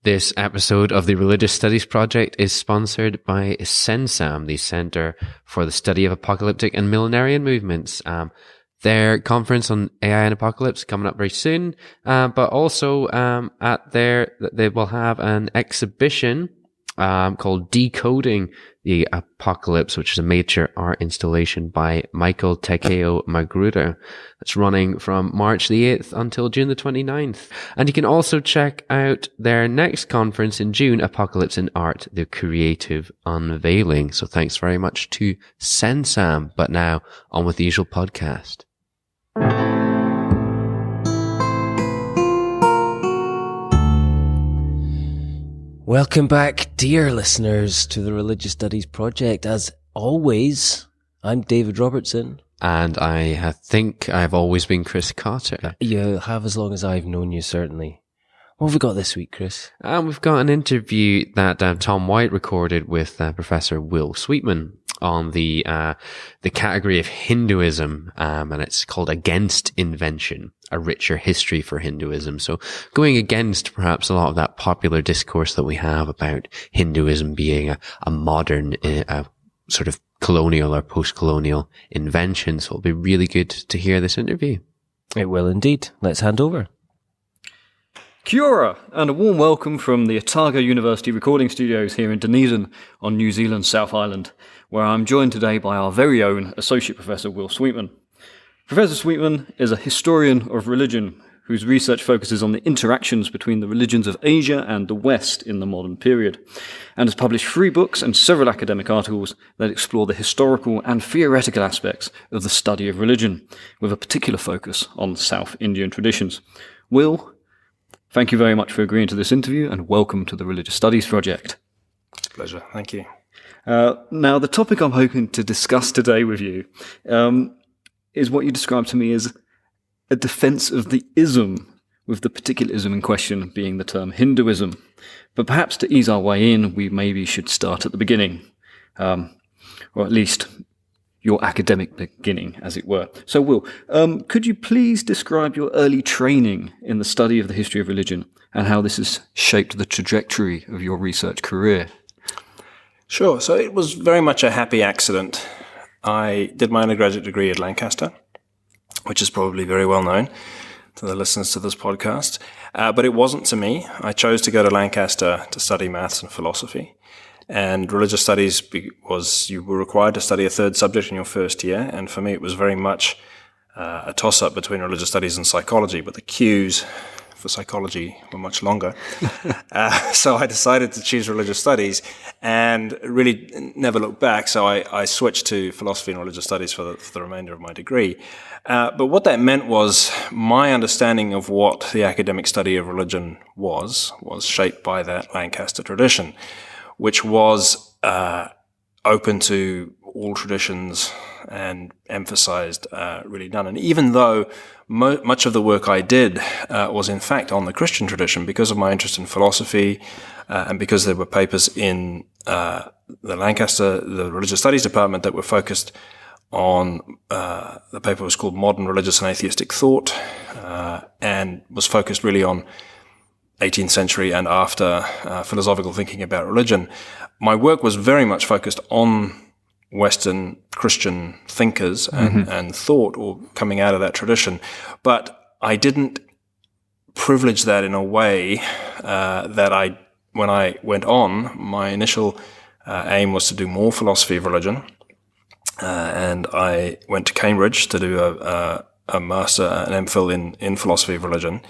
This episode of the Religious Studies Project is sponsored by CENSAM, the Center for the Study of Apocalyptic and Millenarian Movements. Their conference on AI and apocalypse coming up very soon, but also they will have an exhibition called Decoding the Apocalypse, which is a major art installation by Michael Takeo Magruder. That's running from March the 8th until June the 29th. And you can also check out their next conference in June, Apocalypse in Art, the Creative Unveiling. So thanks very much to CENSAM. But now, on with the usual podcast. Welcome back, dear listeners, to the Religious Studies Project. As always, I'm David Robertson. And I think I've always been Chris Carter. You have as long as I've known you, certainly. What have we got this week, Chris? We've got an interview that Tom White recorded with Professor Will Sweetman on the category of Hinduism, and it's called Against Invention, a richer history for Hinduism. So going against perhaps a lot of that popular discourse that we have about Hinduism being a modern, sort of colonial or post-colonial invention. So it'll be really good to hear this interview. It will indeed. Let's hand over. Kia ora, and a warm welcome from the Otago University recording studios here in Dunedin on New Zealand's South Island, where I'm joined today by our very own Associate Professor Will Sweetman. Professor Sweetman is a historian of religion whose research focuses on the interactions between the religions of Asia and the West in the modern period, and has published 3 books and several academic articles that explore the historical and theoretical aspects of the study of religion, with a particular focus on South Indian traditions. Will, thank you very much for agreeing to this interview, and welcome to the Religious Studies Project. It's a pleasure. Thank you. Now, the topic I'm hoping to discuss today with you is what you described to me as a defense of the ism, with the particular ism in question being the term Hinduism. But perhaps to ease our way in, we maybe should start at the beginning, or at least your academic beginning, as it were. So, Will, could you please describe your early training in the study of the history of religion and how this has shaped the trajectory of your research career? Sure. So it was very much a happy accident. I did my undergraduate degree at Lancaster, which is probably very well known to the listeners to this podcast. But it wasn't to me. I chose to go to Lancaster to study maths and philosophy. And religious studies was you were required to study a third subject in your first year. And for me, it was very much a toss-up between religious studies and psychology. But the queues for psychology were much longer. So I decided to choose religious studies and really never looked back. So I switched to philosophy and religious studies for the remainder of my degree. But what that meant was my understanding of what the academic study of religion was shaped by that Lancaster tradition, which was open to all traditions and emphasized really none. And even though much of the work I did was in fact on the Christian tradition, because of my interest in philosophy and because there were papers in the Lancaster, the Religious Studies Department that were focused on, the paper was called Modern Religious and Atheistic Thought, and was focused really on 18th century and after philosophical thinking about religion. My work was very much focused on Western Christian thinkers and thought, or coming out of that tradition. But I didn't privilege that in a way that when I went on, my initial aim was to do more philosophy of religion. And I went to Cambridge to do a master, an MPhil in philosophy of religion.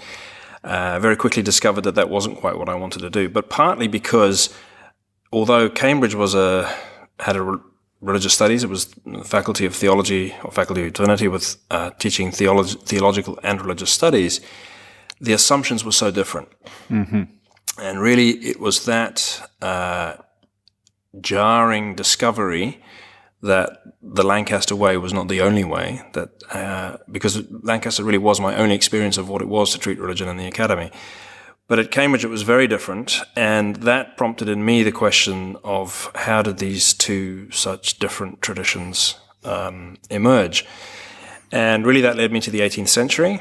Very quickly discovered that wasn't quite what I wanted to do, but partly because although Cambridge had a religious studies, it was the Faculty of Theology or Faculty of Divinity with teaching theological and religious studies, the assumptions were so different. Mm-hmm. And really it was that jarring discovery that the Lancaster way was not the only way, that because Lancaster really was my only experience of what it was to treat religion in the academy. But at Cambridge it was very different, and that prompted in me the question of how did these two such different traditions emerge? And really that led me to the 18th century.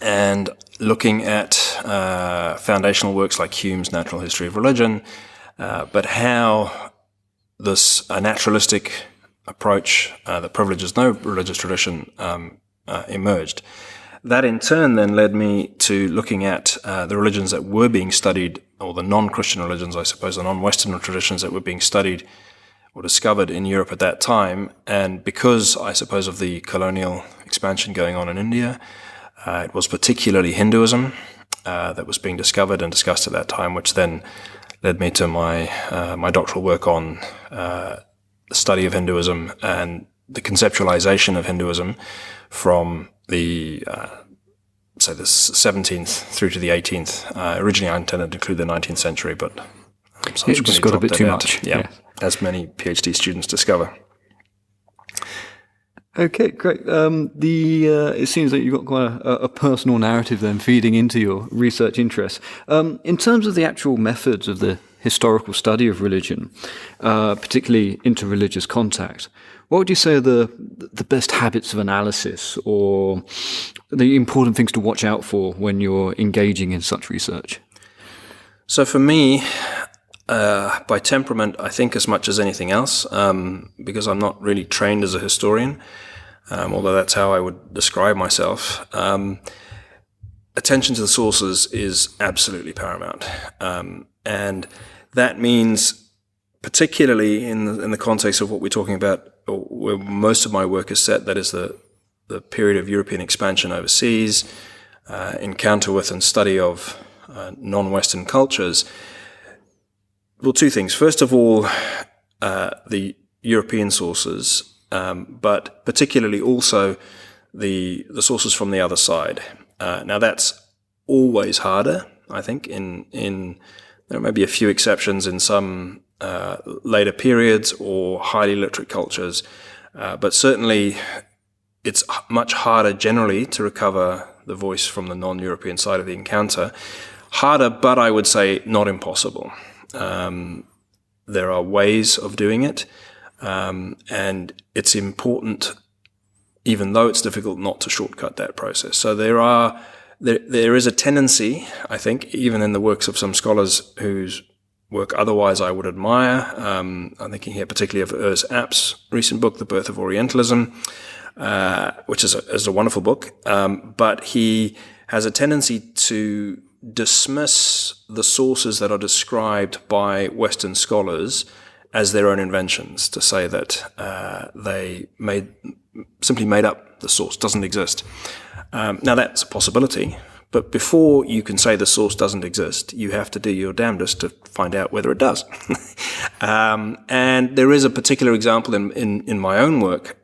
and looking at foundational works like Hume's Natural History of Religion, but how this naturalistic approach that privileges no religious tradition emerged. That in turn then led me to looking at the religions that were being studied, or the non-Christian religions, I suppose, the non-Western traditions that were being studied or discovered in Europe at that time. And because, I suppose, of the colonial expansion going on in India, it was particularly Hinduism that was being discovered and discussed at that time, which then led me to my doctoral work on the study of Hinduism and the conceptualization of Hinduism from the 17th through to the 18th. Originally, I intended to include the 19th century, but it just got a bit too much. Yeah, as many PhD students discover. Okay, great. It seems that you've got quite a personal narrative then feeding into your research interests. In terms of the actual methods of the historical study of religion, particularly interreligious contact, what would you say are the best habits of analysis or the important things to watch out for when you're engaging in such research? So for me, by temperament, I think as much as anything else, because I'm not really trained as a historian, although that's how I would describe myself. Attention to the sources is absolutely paramount. And that means, particularly in the context of what we're talking about, or where most of my work is set, that is the period of European expansion overseas, encounter with and study of non-Western cultures. Well, two things. First of all, the European sources, but particularly also the sources from the other side. Now, that's always harder, I think. There may be a few exceptions in some later periods or highly literate cultures, but certainly it's much harder generally to recover the voice from the non-European side of the encounter. Harder, but I would say not impossible. There are ways of doing it, and it's important, even though it's difficult, not to shortcut that process. So there is a tendency, I think, even in the works of some scholars whose work otherwise I would admire. I'm thinking here particularly of Urs App's recent book, The Birth of Orientalism, which is a wonderful book, but he has a tendency to dismiss the sources that are described by Western scholars as their own inventions, to say that they simply made up the source, doesn't exist. Now that's a possibility, but before you can say the source doesn't exist, you have to do your damnedest to find out whether it does. And there is a particular example in my own work.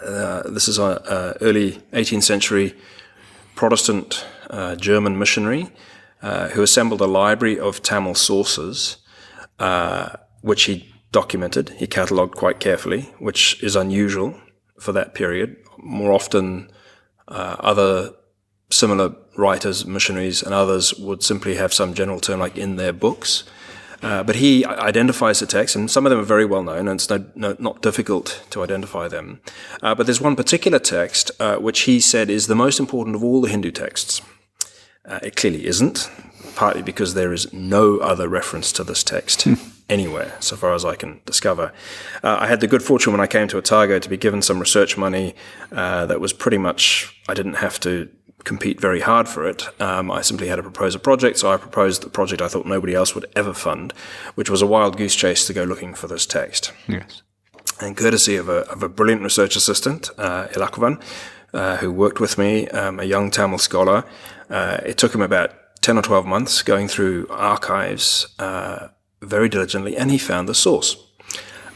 This is an early 18th century Protestant German missionary who assembled a library of Tamil sources, which he documented, he catalogued quite carefully, which is unusual for that period. More often, other similar writers, missionaries, and others would simply have some general term like in their books. But he identifies the text, and some of them are very well known, and it's not difficult to identify them. But there's one particular text which he said is the most important of all the Hindu texts. It clearly isn't, partly because there is no other reference to this text anywhere, so far as I can discover. I had the good fortune when I came to Otago to be given some research money that was pretty much, I didn't have to compete very hard for it. I simply had to propose a project, so I proposed the project I thought nobody else would ever fund, which was a wild goose chase to go looking for this text. Yes. And courtesy of a brilliant research assistant, Ilakuvan, who worked with me, a young Tamil scholar, it took him about 10 or 12 months going through archives very diligently, and he found the source.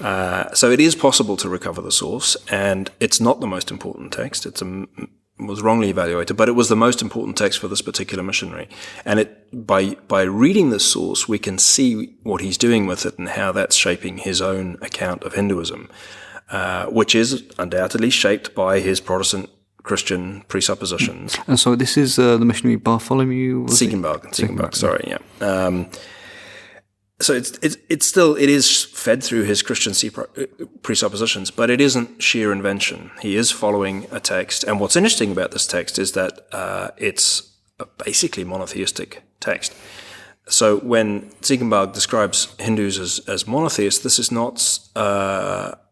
So it is possible to recover the source, and it's not the most important text. It was wrongly evaluated, but it was the most important text for this particular missionary. And by reading this source, we can see what he's doing with it and how that's shaping his own account of Hinduism, which is undoubtedly shaped by his Protestant Christian presuppositions. And so this is the missionary Bartholomew? Siegenberg, sorry, yeah. Siegenberg. Yeah. Siegenberg. Siegenberg. Siegenberg. Siegenberg. Siegenberg. Siegenberg. Siegenberg. Siegenberg. Siegenberg. Siegenberg. Siegenberg. Siegenberg. Siegenberg. Sorry, yeah. So it is fed through his Christian presuppositions, but it isn't sheer invention. He is following a text, and what's interesting about this text is that it's a basically monotheistic text. So when Ziegenbalg describes Hindus as monotheists, this is not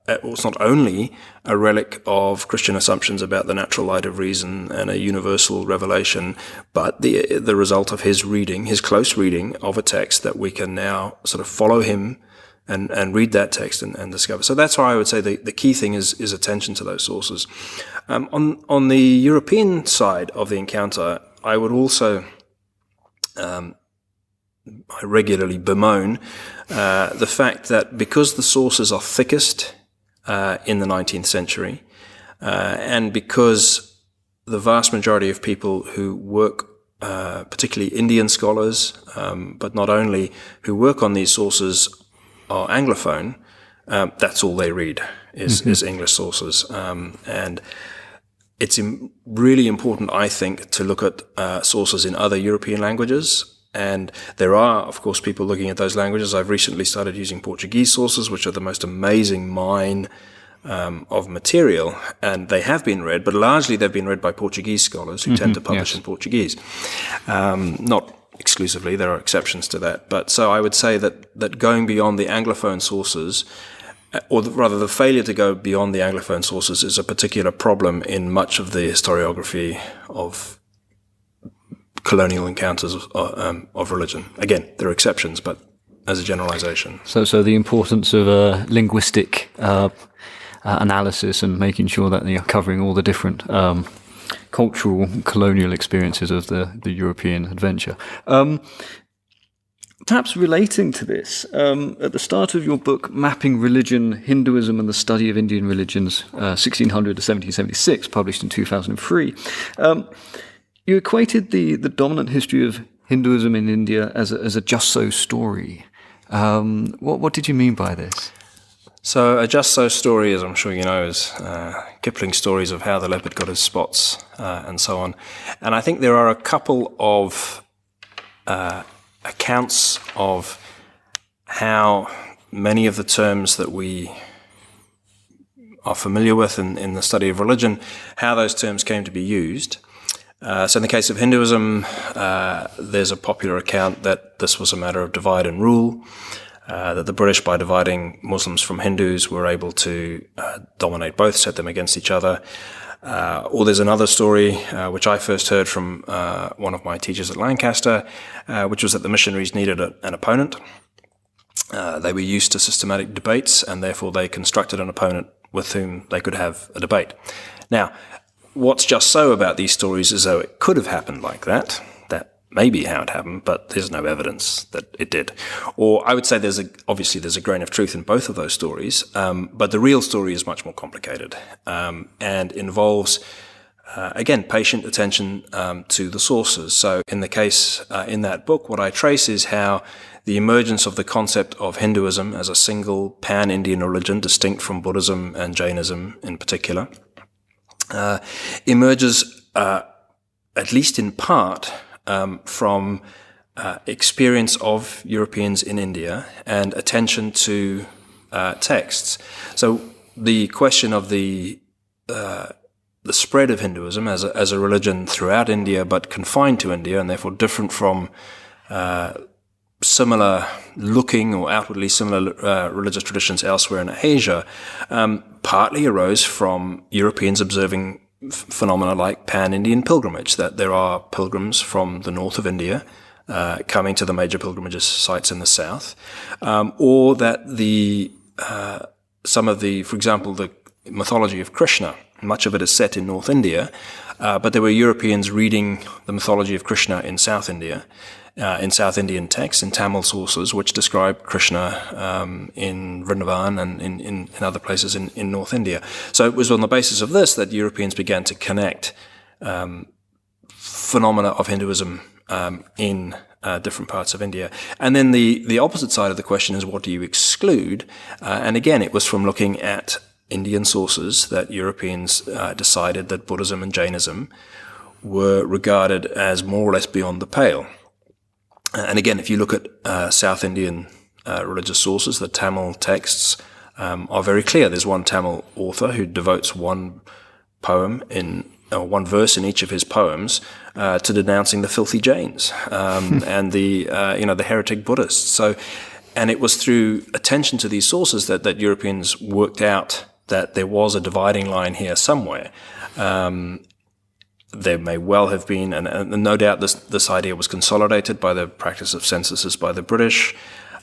it's not only a relic of Christian assumptions about the natural light of reason and a universal revelation, but the result of his reading, his close reading of a text that we can now sort of follow him and read that text and discover. So that's why I would say the key thing is attention to those sources. On the European side of the encounter, I would also I regularly bemoan the fact that because the sources are thickest in the 19th century, and because the vast majority of people who work, particularly Indian scholars, but not only, who work on these sources are Anglophone, that's all they read is English sources. And it's really important, I think, to look at sources in other European languages. And there are, of course, people looking at those languages. I've recently started using Portuguese sources, which are the most amazing mine of material, and they have been read, but largely they've been read by Portuguese scholars who tend to publish in Portuguese. Not exclusively, there are exceptions to that. But so I would say that going beyond the Anglophone sources, or rather the failure to go beyond the Anglophone sources, is a particular problem in much of the historiography of colonial encounters of religion. Again, there are exceptions, but as a generalization. So the importance of linguistic analysis and making sure that you're covering all the different cultural, colonial experiences of the European adventure. Perhaps relating to this, at the start of your book, Mapping Religion, Hinduism and the Study of Indian Religions, 1600 to 1776, published in 2003, you equated the dominant history of Hinduism in India as a just so story. What did you mean by this? So a just so story, as I'm sure you know, is Kipling's stories of how the leopard got his spots and so on. And I think there are a couple of accounts of how many of the terms that we are familiar with in the study of religion, how those terms came to be used. So in the case of Hinduism, there's a popular account that this was a matter of divide and rule, that the British, by dividing Muslims from Hindus, were able to dominate both, set them against each other. Or there's another story, which I first heard from one of my teachers at Lancaster, which was that the missionaries needed an opponent. They were used to systematic debates, and therefore they constructed an opponent with whom they could have a debate. Now, what's just so about these stories is though it could have happened like that. That may be how it happened, but there's no evidence that it did. Or I would say obviously there's a grain of truth in both of those stories, but the real story is much more complicated and involves, again, patient attention to the sources. So in the case in that book, what I trace is how the emergence of the concept of Hinduism as a single pan-Indian religion, distinct from Buddhism and Jainism in particular, emerges, at least in part, from experience of Europeans in India and attention to texts. So the question of the spread of Hinduism as a religion throughout India, but confined to India, and therefore different from similar looking or outwardly similar religious traditions elsewhere in Asia, partly arose from Europeans observing phenomena like pan-Indian pilgrimage, that there are pilgrims from the north of India coming to the major pilgrimage sites in the south, or that some of the, for example, the mythology of Krishna, much of it is set in North India, but there were Europeans reading the mythology of Krishna in South India, in South Indian texts, in Tamil sources, which describe Krishna in Vrindavan and in other places in North India. So it was on the basis of this that Europeans began to connect phenomena of Hinduism in different parts of India. And then the opposite side of the question is, what do you exclude? And again, it was from looking at Indian sources that Europeans decided that Buddhism and Jainism were regarded as more or less beyond the pale. And again, if you look at South Indian religious sources, the Tamil texts, are very clear. There's one Tamil author who devotes one verse in each of his poems to denouncing the filthy Jains and the heretic Buddhists. So, and it was through attention to these sources that Europeans worked out that there was a dividing line here somewhere. There may well have been, and no doubt this idea was consolidated by the practice of censuses by the British,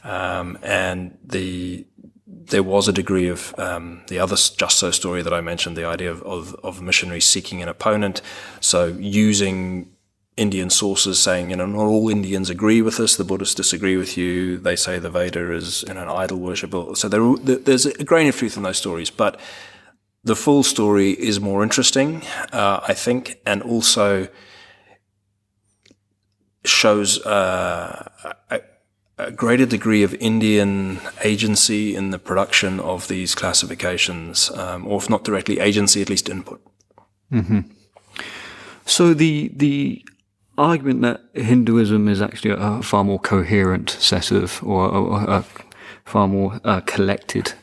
and there was a degree of the other just so story that I mentioned, the idea of missionaries seeking an opponent, so using Indian sources saying, not all Indians agree with us, the Buddhists disagree with you, they say the Veda is an idol worship. So there's a grain of truth in those stories, but the full story is more interesting, I think, and also shows a greater degree of Indian agency in the production of these classifications, or if not directly agency, at least input. Mm-hmm. So the argument that Hinduism is actually a far more coherent set of, or a far more collected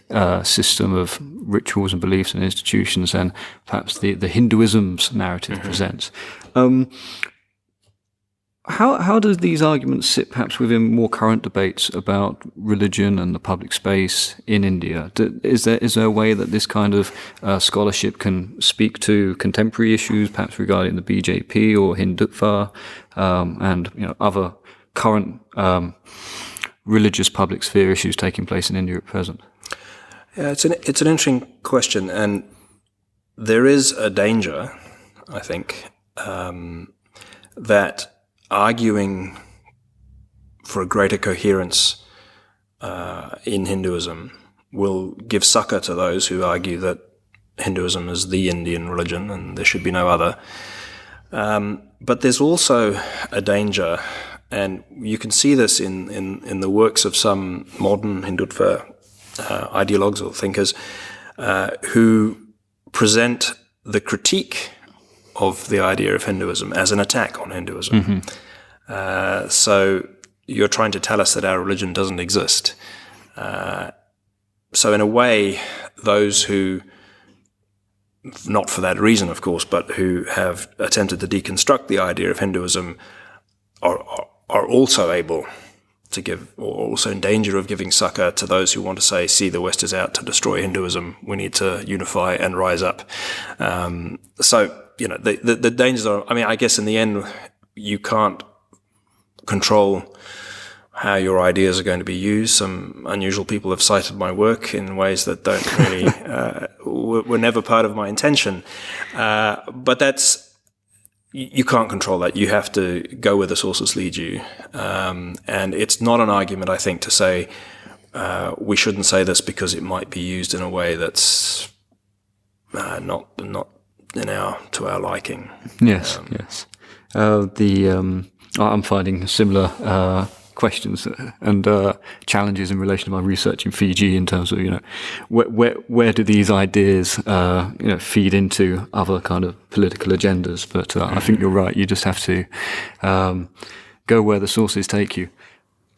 system of rituals and beliefs and institutions than perhaps the Hinduism's narrative presents. How do these arguments sit perhaps within more current debates about religion and the public space in India? Is there a way that this kind of scholarship can speak to contemporary issues, perhaps regarding the BJP or Hindutva, and other current religious public sphere issues taking place in India at present? Yeah, it's an interesting question, and there is a danger, I think, that arguing for a greater coherence in Hinduism will give succor to those who argue that Hinduism is the Indian religion and there should be no other. But there's also a danger, and you can see this in the works of some modern Hindutva ideologues or thinkers who present the critique of the idea of Hinduism as an attack on Hinduism. Mm-hmm. So you're trying to tell us that our religion doesn't exist. So in a way, those who, not for that reason, of course, but who have attempted to deconstruct the idea of Hinduism are also able to give, or also in danger of giving succor to those who want to say, see, the West is out to destroy Hinduism, we need to unify and rise up. So, the dangers are, I guess in the end, you can't control how your ideas are going to be used. Some unusual people have cited my work in ways that don't really, were never part of my intention. But you can't control that. You have to go where the sources lead you. And it's not an argument, I think, to say we shouldn't say this because it might be used in a way that's not to our liking. Yes, yes. I'm finding similar questions and challenges in relation to my research in Fiji in terms of where do these ideas feed into other kind of political agendas. But I think you're right. You just have to go where the sources take you.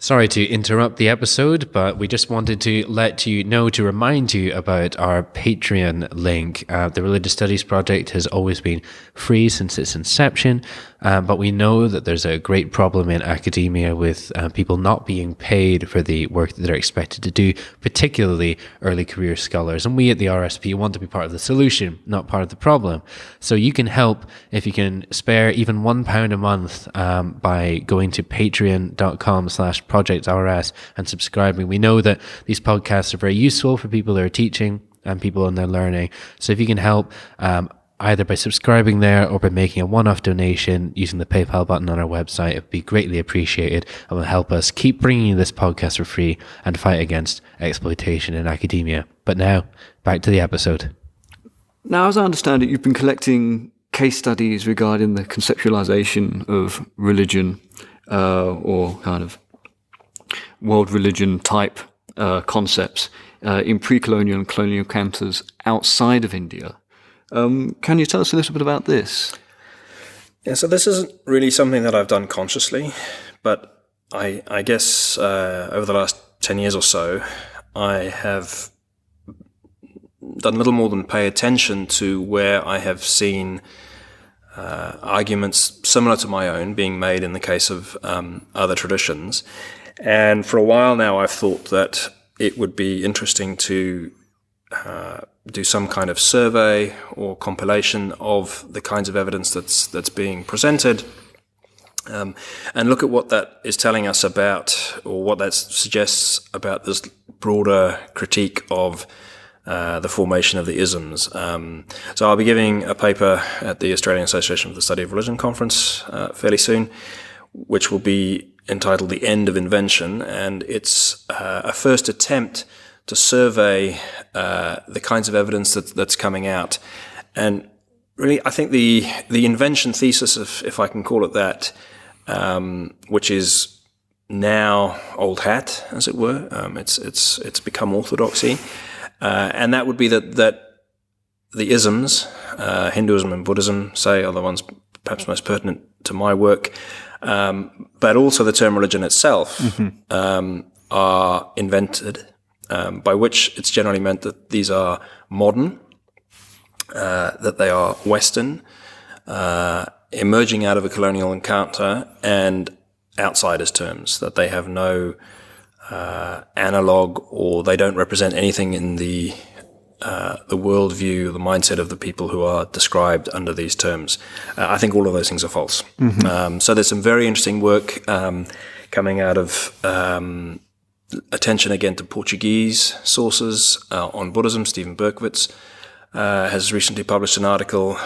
Sorry to interrupt the episode, but we just wanted to let you know, to remind you about our Patreon link. The Religious Studies Project has always been free since its inception, but we know that there's a great problem in academia with people not being paid for the work that they're expected to do, particularly early career scholars. And we at the RSP want to be part of the solution, not part of the problem. So you can help if you can spare even £1 a month by going to patreon.com/projectrs and subscribing. We know that these podcasts are very useful for people that are teaching and people in their learning. So if you can help either by subscribing there or by making a one-off donation using the PayPal button on our website, it would be greatly appreciated and will help us keep bringing you this podcast for free and fight against exploitation in academia. But now, back to the episode. Now, as I understand it, you've been collecting case studies regarding the conceptualization of religion or kind of world religion type concepts in pre-colonial and colonial encounters outside of India. Can you tell us a little bit about this? Yeah, so this isn't really something that I've done consciously, but I guess over the last 10 years or so, I have done little more than pay attention to where I have seen arguments similar to my own being made in the case of other traditions. And for a while now, I've thought that it would be interesting to do some kind of survey or compilation of the kinds of evidence that's being presented, and look at what that is telling us about, or what that suggests about this broader critique of the formation of the isms. So I'll be giving a paper at the Australian Association for the Study of Religion conference fairly soon, which will be entitled The End of Invention, and it's a first attempt to survey the kinds of evidence that's coming out. And really, I think the invention thesis, if I can call it that, which is now old hat, as it were, it's become orthodoxy, and that would be that the isms, Hinduism and Buddhism, say, are the ones perhaps most pertinent to my work, but also the term religion itself, are invented, by which it's generally meant that these are modern, that they are Western, emerging out of a colonial encounter, and outsiders terms, that they have no analog, or they don't represent anything in the worldview, the mindset of the people who are described under these terms. I think all of those things are false. So there's some very interesting work coming out of attention again to Portuguese sources on Buddhism. Stephen Berkowitz has recently published an article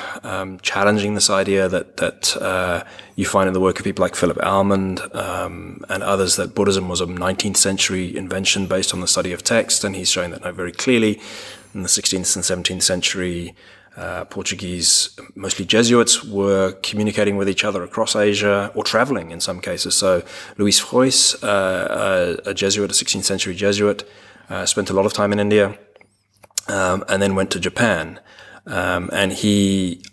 challenging this idea that you find in the work of people like Philip Almond and others, that Buddhism was a 19th century invention based on the study of text, and he's showing that now very clearly. In the 16th and 17th century, Portuguese, mostly Jesuits, were communicating with each other across Asia, or traveling in some cases. So Louis Frois, a Jesuit, a 16th century Jesuit, spent a lot of time in India, and then went to Japan. And he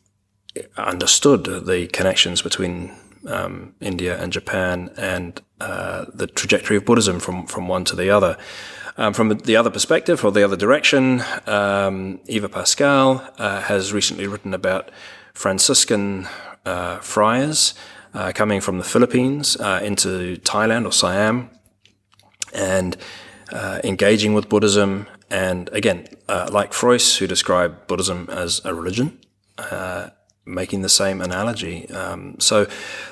understood the connections between India and Japan, and the trajectory of Buddhism from one to the other. From the other perspective, or the other direction, Eva Pascal has recently written about Franciscan friars coming from the Philippines into Thailand or Siam, and engaging with Buddhism. And again, like Frois, who described Buddhism as a religion, making the same analogy. So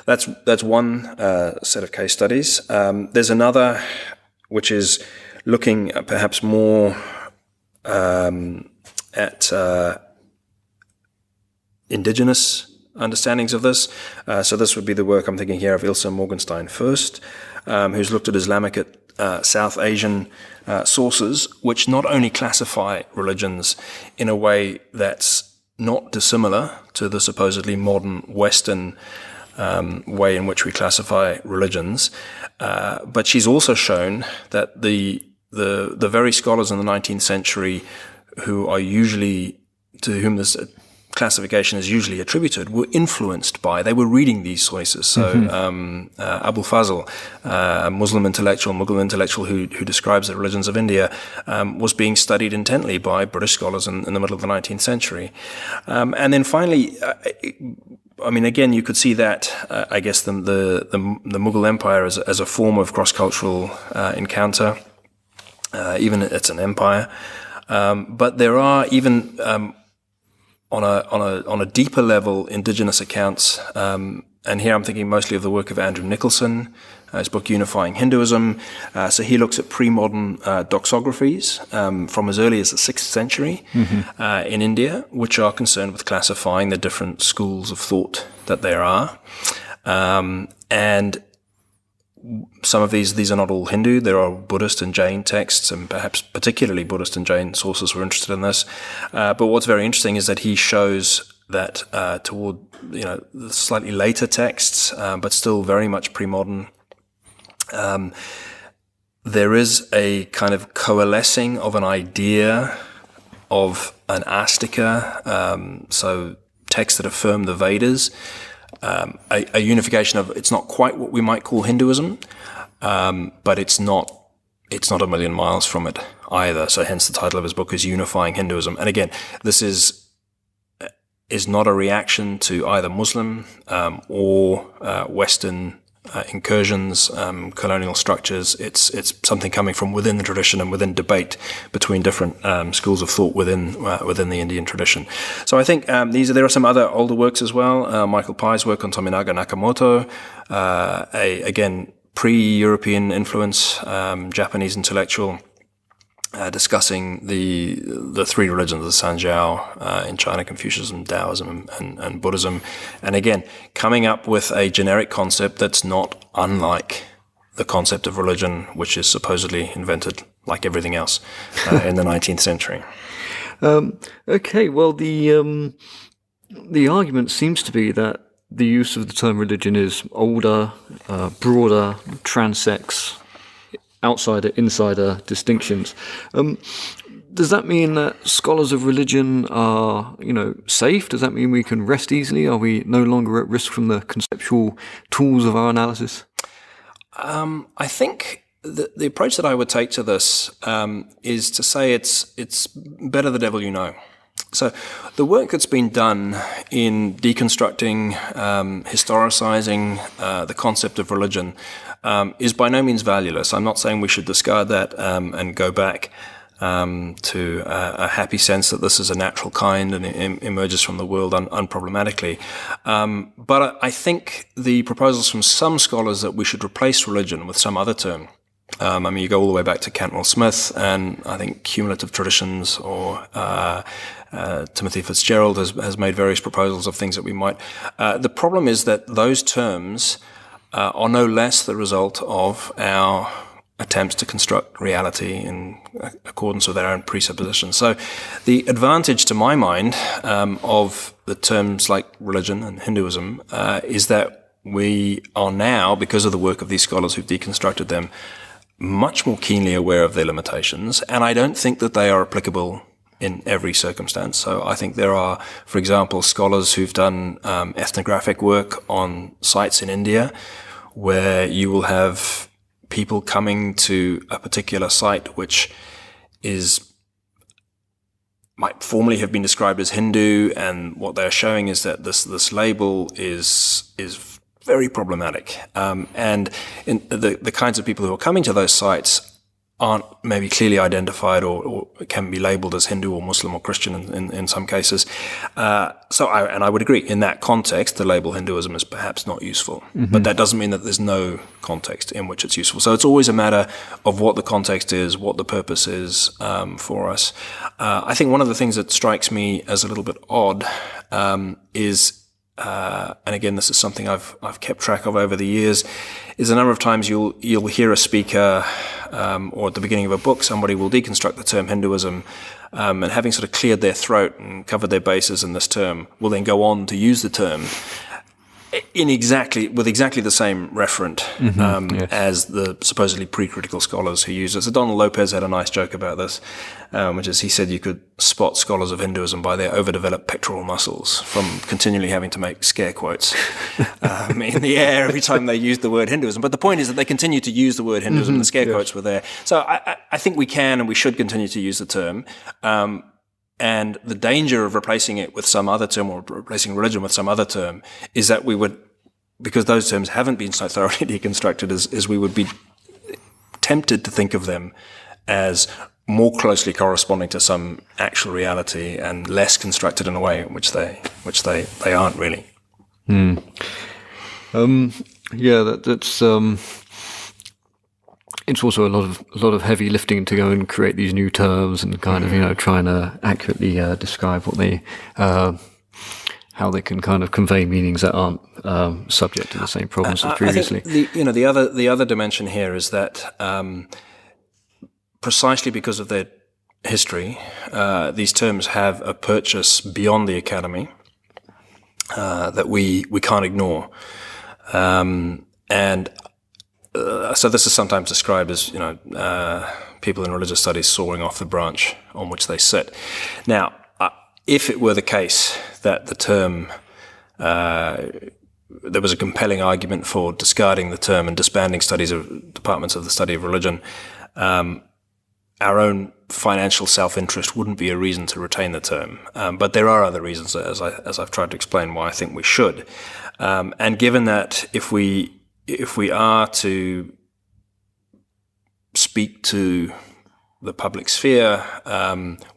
that's one set of case studies. There's another, which is looking perhaps more at indigenous understandings of this. So this would be the work I'm thinking here of Ilse Morgenstein first, who's looked at Islamic South Asian sources, which not only classify religions in a way that's not dissimilar to the supposedly modern Western way in which we classify religions, but she's also shown that the very scholars in the 19th century who are usually, to whom this classification is usually attributed, were influenced by, they were reading these sources. So Abul Fazl, a Muslim intellectual, Mughal intellectual who describes the religions of India, was being studied intently by British scholars in the middle of the 19th century. And then finally, I mean, again, you could see that, I guess, the Mughal Empire as a form of cross-cultural encounter. Even it's an empire. But there are even on a deeper level indigenous accounts, and here I'm thinking mostly of the work of Andrew Nicholson, his book Unifying Hinduism. So he looks at pre-modern doxographies from as early as the 6th century in India, which are concerned with classifying the different schools of thought that there are. And some of these are not all Hindu. There are Buddhist and Jain texts, and perhaps particularly Buddhist and Jain sources were interested in this. But what's very interesting is that he shows that toward the slightly later texts, but still very much pre-modern, there is a kind of coalescing of an idea of an astika, so texts that affirm the Vedas, a unification of, it's not quite what we might call Hinduism, but it's not it's not a million miles from it either. So hence the title of his book is Unifying Hinduism. And again, this is not a reaction to either Muslim or Western incursions, colonial structures. It's something coming from within the tradition and within debate between different schools of thought within the Indian tradition. So I think there are some other older works as well. Michael Pye's work on Tominaga Nakamoto, again pre-European influence, Japanese intellectual. Discussing the three religions, the Sanjiao in China, Confucianism, Taoism, and Buddhism. And again, coming up with a generic concept that's not unlike the concept of religion, which is supposedly invented, like everything else, in the 19th century. Okay, well, the argument seems to be that the use of the term religion is older, broader, transects, outsider, insider distinctions. Does that mean that scholars of religion are, safe? Does that mean we can rest easily? Are we no longer at risk from the conceptual tools of our analysis? I think the approach that I would take to this is to say it's better the devil you know. So the work that's been done in deconstructing, historicizing the concept of religion is by no means valueless. I'm not saying we should discard that and go back to a happy sense that this is a natural kind and emerges from the world unproblematically. But I think the proposals from some scholars that we should replace religion with some other term. You go all the way back to Cantwell Smith, and I think cumulative traditions, or Timothy Fitzgerald has made various proposals of things that we might. The problem is that those terms are no less the result of our attempts to construct reality in accordance with our own presuppositions. So the advantage, to my mind, of the terms like religion and Hinduism is that we are now, because of the work of these scholars who've deconstructed them, much more keenly aware of their limitations, and I don't think that they are applicable in every circumstance. So I think there are, for example, scholars who've done ethnographic work on sites in India where you will have people coming to a particular site which might formerly have been described as Hindu, and what they're showing is that this label is very problematic. And the kinds of people who are coming to those sites aren't maybe clearly identified or can be labeled as Hindu or Muslim or Christian in some cases. So I would agree, in that context, the label Hinduism is perhaps not useful. Mm-hmm. But that doesn't mean that there's no context in which it's useful. So it's always a matter of what the context is, what the purpose is for us. I think one of the things that strikes me as a little bit odd is, and again, this is something I've kept track of over the years, is a number of times you'll hear a speaker, or at the beginning of a book, somebody will deconstruct the term Hinduism, and having sort of cleared their throat and covered their bases in this term, will then go on to use the term with exactly the same referent yes, as the supposedly pre-critical scholars who use it. So Donald Lopez had a nice joke about this, which is, he said you could spot scholars of Hinduism by their overdeveloped pectoral muscles from continually having to make scare quotes in the air every time they used the word Hinduism. But the point is that they continue to use the word Hinduism, and the scare quotes were there. So I think we can and we should continue to use the term. And the danger of replacing it with some other term, or replacing religion with some other term, is that we would, because those terms haven't been so thoroughly deconstructed, is we would be tempted to think of them as more closely corresponding to some actual reality and less constructed in a way in which they aren't really. That's it's also a lot of heavy lifting to go and create these new terms and kind of trying to accurately describe what they how they can kind of convey meanings that aren't subject to the same problems as previously. I think the other dimension here is that precisely because of their history, these terms have a purchase beyond the academy that we can't ignore, and. So this is sometimes described as, people in religious studies sawing off the branch on which they sit. Now, if it were the case that the term, there was a compelling argument for discarding the term and disbanding departments of the study of religion, our own financial self-interest wouldn't be a reason to retain the term. But there are other reasons, as I've tried to explain, why I think we should. And given that if we are to speak to the public sphere,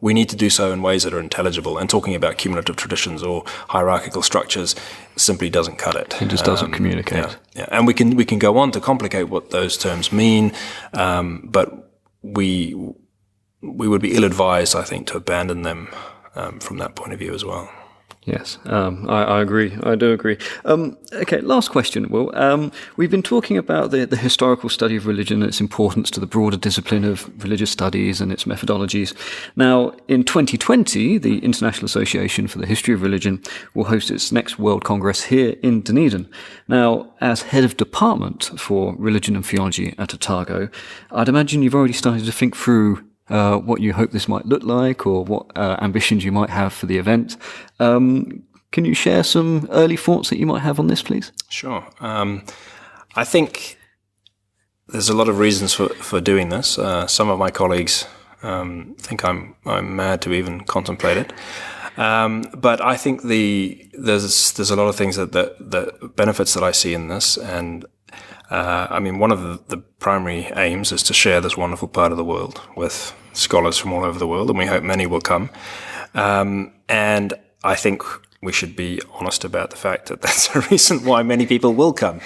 we need to do so in ways that are intelligible. And talking about cumulative traditions or hierarchical structures simply doesn't cut it. It just doesn't communicate. Yeah. And we can go on to complicate what those terms mean, but we would be ill-advised, I think, to abandon them from that point of view as well. Yes, I agree. I do agree. Okay, last question, Will. We've been talking about the historical study of religion and its importance to the broader discipline of religious studies and its methodologies. Now, in 2020, the International Association for the History of Religion will host its next World Congress here in Dunedin. Now, as head of department for religion and theology at Otago, I'd imagine you've already started to think through what you hope this might look like, or what ambitions you might have for the event. Can you share some early thoughts that you might have on this, please? Sure. I think there's a lot of reasons for doing this. Some of my colleagues think I'm mad to even contemplate it. But I think there's a lot of things the benefits that I see in this, and one of the primary aims is to share this wonderful part of the world with scholars from all over the world, and we hope many will come. And I think we should be honest about the fact that that's a reason why many people will come,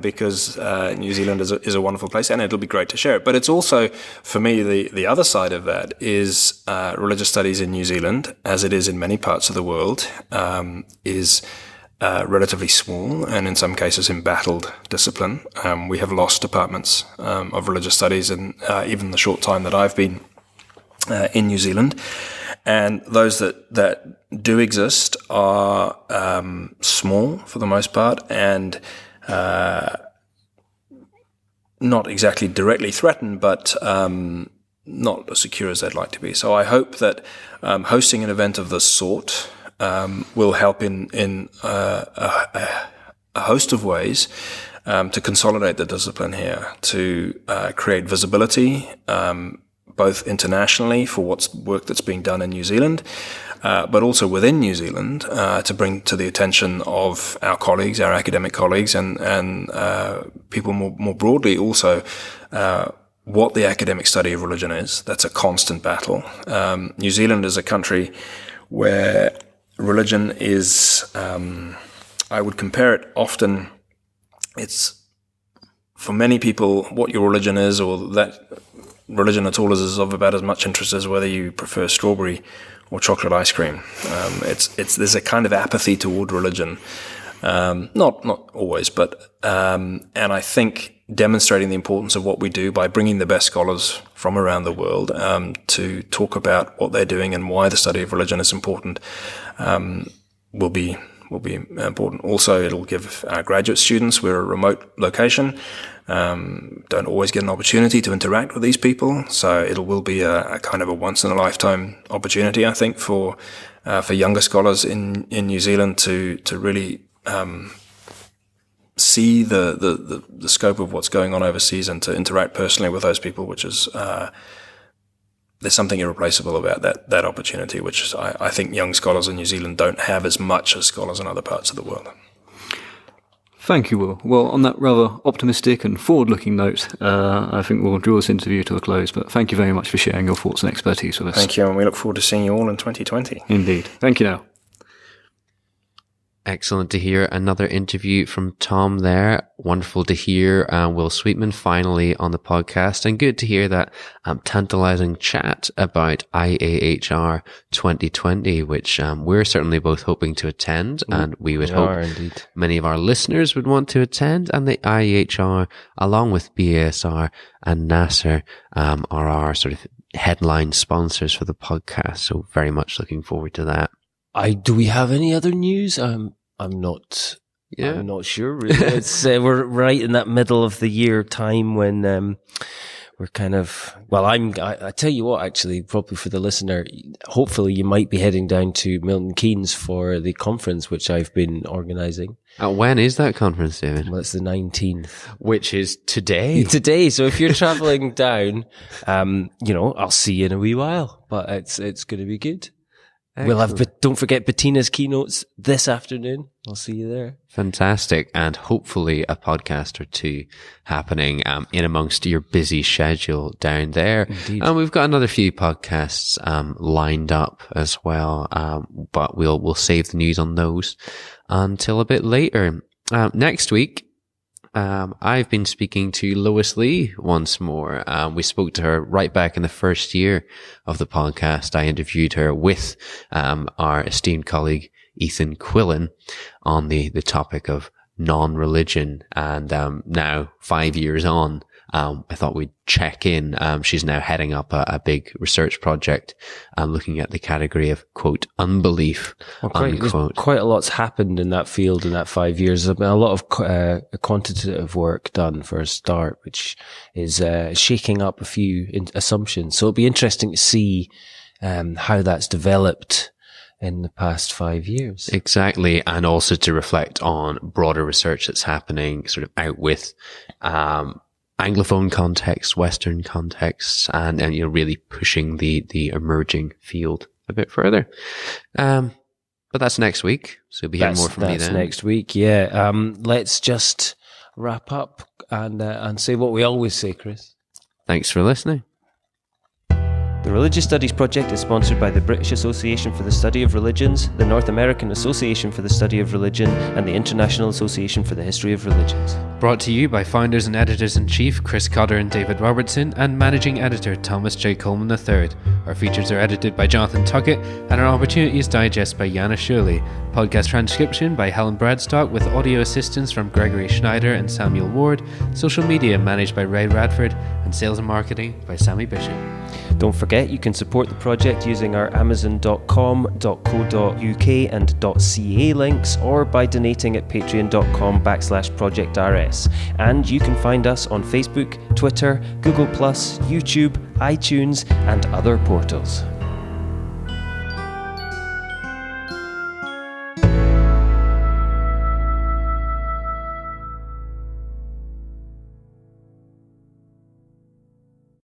because New Zealand is a wonderful place, and it'll be great to share it. But it's also, for me, the other side of that is religious studies in New Zealand, as it is in many parts of the world, is relatively small, and in some cases embattled discipline. We have lost departments of religious studies in even the short time that I've been in New Zealand. And those that do exist are small for the most part, and not exactly directly threatened, but not as secure as they'd like to be. So I hope that hosting an event of this sort will help in a host of ways to consolidate the discipline here, to create visibility, both internationally for work that's being done in New Zealand, but also within New Zealand, to bring to the attention of our colleagues, our academic colleagues, and people more broadly also, what the academic study of religion is. That's a constant battle. New Zealand is a country where religion is, I would compare it often, it's, for many people, what your religion is, or that religion at all, is of about as much interest as whether you prefer strawberry or chocolate ice cream. There's a kind of apathy toward religion, not always, but and I think demonstrating the importance of what we do by bringing the best scholars from around the world to talk about what they're doing and why the study of religion is important will be important. Also, it'll give our graduate students, we're a remote location, don't always get an opportunity to interact with these people, so it will be a kind of a once-in-a-lifetime opportunity, I think, for younger scholars in New Zealand to really see the scope of what's going on overseas and to interact personally with those people, which is there's something irreplaceable about that opportunity, which I think young scholars in New Zealand don't have as much as scholars in other parts of the world. Thank you, Will. Well, on that rather optimistic and forward-looking note, I think we'll draw this interview to a close, but thank you very much for sharing your thoughts and expertise with us. Thank you, and we look forward to seeing you all in 2020. Indeed. Thank you now. Excellent to hear another interview from Tom there. Wonderful to hear Will Sweetman finally on the podcast, and good to hear that tantalizing chat about IAHR 2020, which we're certainly both hoping to attend, and we would hope indeed many of our listeners would want to attend. And the IAHR, along with BASR and NASR, are our sort of headline sponsors for the podcast. So very much looking forward to that. Do we have any other news? I'm not sure. Really. It's we're right in that middle of the year time when we're kind of, well, I tell you what, actually, probably for the listener, hopefully you might be heading down to Milton Keynes for the conference, which I've been organising. When is that conference, David? Well, it's the 19th. Which is today. Today. So if you're travelling down, I'll see you in a wee while, but it's going to be good. Excellent. Don't forget Bettina's keynotes this afternoon. I'll see you there. Fantastic. And hopefully a podcast or two happening in amongst your busy schedule down there. Indeed. And we've got another few podcasts lined up as well, but we'll save the news on those until a bit later. Next week, I've been speaking to Lois Lee once more. We spoke to her right back in the first year of the podcast. I interviewed her with our esteemed colleague Ethan Quillen on the topic of non-religion. And now, 5 years on, I thought we'd check in. She's now heading up a big research project looking at the category of, quote, unbelief, unquote. Quite a lot's happened in that field in that 5 years. There's been a lot of quantitative work done for a start, which is shaking up a few assumptions. So it'll be interesting to see how that's developed in the past 5 years. Exactly. And also to reflect on broader research that's happening sort of out with Anglophone contexts, Western contexts, and really pushing the emerging field a bit further. But that's next week, so you'll be hearing more from me then. That's next week, yeah. Let's just wrap up and say what we always say, Chris. Thanks for listening. The Religious Studies Project is sponsored by the British Association for the Study of Religions, the North American Association for the Study of Religion, and the International Association for the History of Religions. Brought to you by founders and editors-in-chief Chris Cotter and David Robertson, and managing editor Thomas J. Coleman III. Our features are edited by Jonathan Tuckett, and our Opportunities Digest by Jana Shirley. Podcast transcription by Helen Bradstock, with audio assistance from Gregory Schneider and Samuel Ward. Social media managed by Ray Radford, and sales and marketing by Sammy Bishop. Don't forget, you can support the project using our amazon.com.co.uk and .ca links, or by donating at patreon.com/projectrs. And you can find us on Facebook, Twitter, Google+, YouTube, iTunes, and other portals.